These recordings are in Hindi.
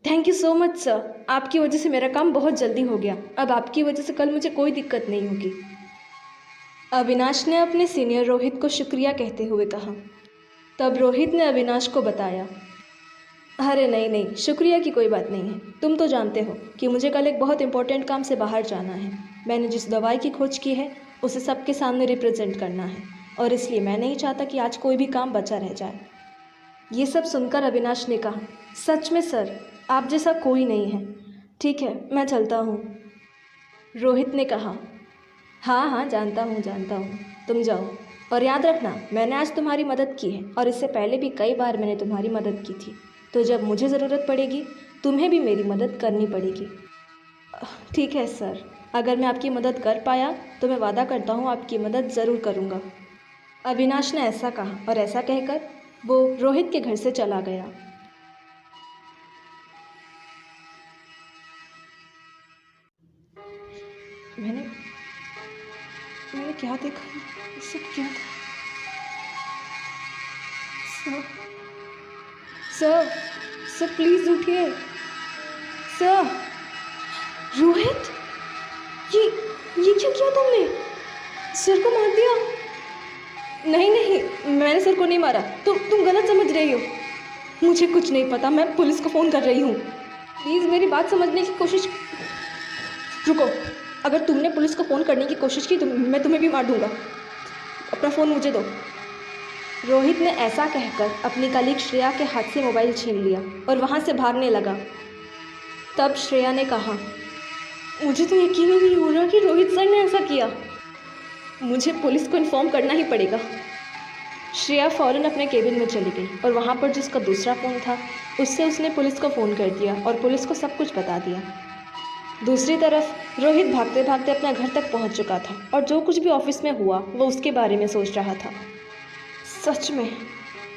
Thank you so much sir, आपकी वजह से मेरा काम बहुत जल्दी हो गया। अब आपकी वजह से कल मुझे कोई दिक्कत नहीं होगी। अविनाश ने अपने सीनियर रोहित को शुक्रिया कहते हुए कहा। तब रोहित ने अविनाश को बताया, अरे नहीं नहीं, शुक्रिया की कोई बात नहीं है। तुम तो जानते हो कि मुझे कल एक बहुत इंपॉर्टेंट काम से बाहर जाना है। मैंने जिस दवाई की खोज की है उसे सबके सामने रिप्रेजेंट करना है, और इसलिए मैं नहीं चाहता कि आज कोई भी काम बचा रह जाए। ये सब सुनकर अविनाश ने कहा, सच में सर, आप जैसा कोई नहीं है। ठीक है, मैं चलता हूँ। रोहित ने कहा, हाँ हाँ जानता हूँ, तुम जाओ। और याद रखना, मैंने आज तुम्हारी मदद की है और इससे पहले भी कई बार मैंने तुम्हारी मदद की थी, तो जब मुझे ज़रूरत पड़ेगी तुम्हें भी मेरी मदद करनी पड़ेगी। ठीक है सर, अगर मैं आपकी मदद कर पाया तो मैं वादा करता हूँ आपकी मदद ज़रूर करूँगा। अविनाश ने ऐसा कहा और ऐसा कहकर वो रोहित के घर से चला गया। मैंने क्या देखा? ये सब क्या था? सर सर प्लीज़ उठिए सर। रोहित, ये क्या किया तुमने? सर को मार दिया? नहीं नहीं, मैंने सर को नहीं मारा। तुम गलत समझ रही हो। मुझे कुछ नहीं पता, मैं पुलिस को फ़ोन कर रही हूँ। प्लीज़ मेरी बात समझने की कोशिश। रुको, अगर तुमने पुलिस को फ़ोन करने की कोशिश की तो मैं तुम्हें भी मार दूँगा। अपना फ़ोन मुझे दो। रोहित ने ऐसा कहकर अपनी कलीग श्रेया के हाथ से मोबाइल छीन लिया और वहाँ से भागने लगा। तब श्रेया ने कहा, मुझे तो यकीन ही नहीं हो रहा कि रोहित सर ने ऐसा किया। मुझे पुलिस को इन्फॉर्म करना ही पड़ेगा। श्रेया फ़ौरन अपने केबिन में चली गई और वहाँ पर जिसका दूसरा फ़ोन था उससे उसने पुलिस को फ़ोन कर दिया और पुलिस को सब कुछ बता दिया। दूसरी तरफ रोहित भागते भागते अपना घर तक पहुँच चुका था और जो कुछ भी ऑफिस में हुआ वो उसके बारे में सोच रहा था। सच में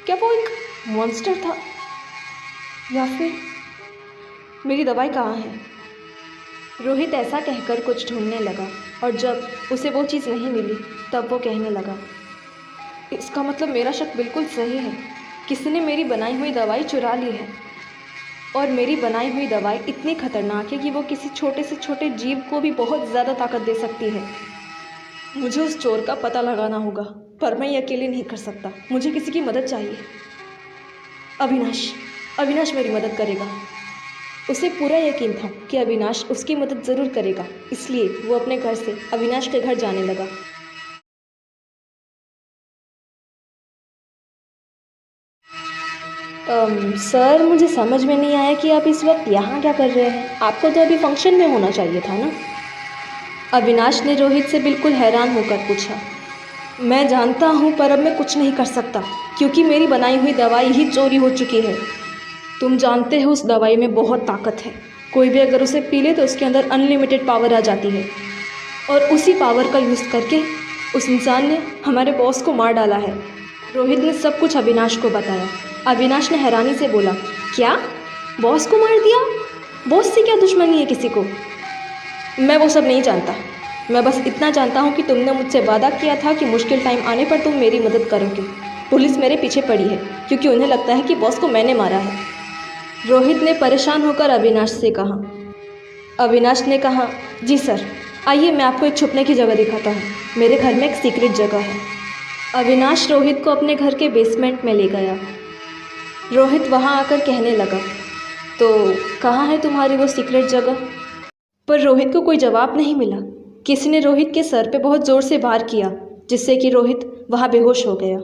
क्या वो एक मॉन्स्टर था, या फिर मेरी दवाई कहाँ है? रोहित ऐसा कहकर कुछ ढूंढने लगा और जब उसे वो चीज़ नहीं मिली तब वो कहने लगा, इसका मतलब मेरा शक बिल्कुल सही है। किसी ने मेरी बनाई हुई दवाई चुरा ली है, और मेरी बनाई हुई दवाई इतनी खतरनाक है कि वो किसी छोटे से छोटे जीव को भी बहुत ज़्यादा ताकत दे सकती है। मुझे उस चोर का पता लगाना होगा, पर मैं ये अकेले नहीं कर सकता। मुझे किसी की मदद चाहिए। अविनाश मेरी मदद करेगा। उसे पूरा यकीन था कि अविनाश उसकी मदद ज़रूर करेगा, इसलिए वो अपने घर से अविनाश के घर जाने लगा। सर, मुझे समझ में नहीं आया कि आप इस वक्त यहाँ क्या कर रहे हैं? आपको तो अभी फंक्शन में होना चाहिए था ना? अविनाश ने रोहित से बिल्कुल हैरान होकर पूछा। मैं जानता हूँ, पर अब मैं कुछ नहीं कर सकता क्योंकि मेरी बनाई हुई दवाई ही चोरी हो चुकी है। तुम जानते हो उस दवाई में बहुत ताकत है। कोई भी अगर उसे पी ले तो उसके अंदर अनलिमिटेड पावर आ जाती है, और उसी पावर का यूज़ करके उस इंसान ने हमारे बॉस को मार डाला है। रोहित ने सब कुछ अविनाश को बताया। अविनाश ने हैरानी से बोला, क्या? बॉस को मार दिया? बॉस से क्या दुश्मनी है किसी को? मैं वो सब नहीं जानता। मैं बस इतना जानता हूँ कि तुमने मुझसे वादा किया था कि मुश्किल टाइम आने पर तुम मेरी मदद करोगे। पुलिस मेरे पीछे पड़ी है क्योंकि उन्हें लगता है कि बॉस को मैंने मारा है। रोहित ने परेशान होकर अविनाश से कहा। अविनाश ने कहा, जी सर, आइए मैं आपको एक छुपने की जगह दिखाता हूँ। मेरे घर में एक सीक्रेट जगह है। अविनाश रोहित को अपने घर के बेसमेंट में ले गया। रोहित वहाँ आकर कहने लगा, तो कहाँ है तुम्हारी वो सीक्रेट जगह? पर रोहित को कोई जवाब नहीं मिला। किसी ने रोहित के सर पे बहुत ज़ोर से वार किया जिससे कि रोहित वहाँ बेहोश हो गया।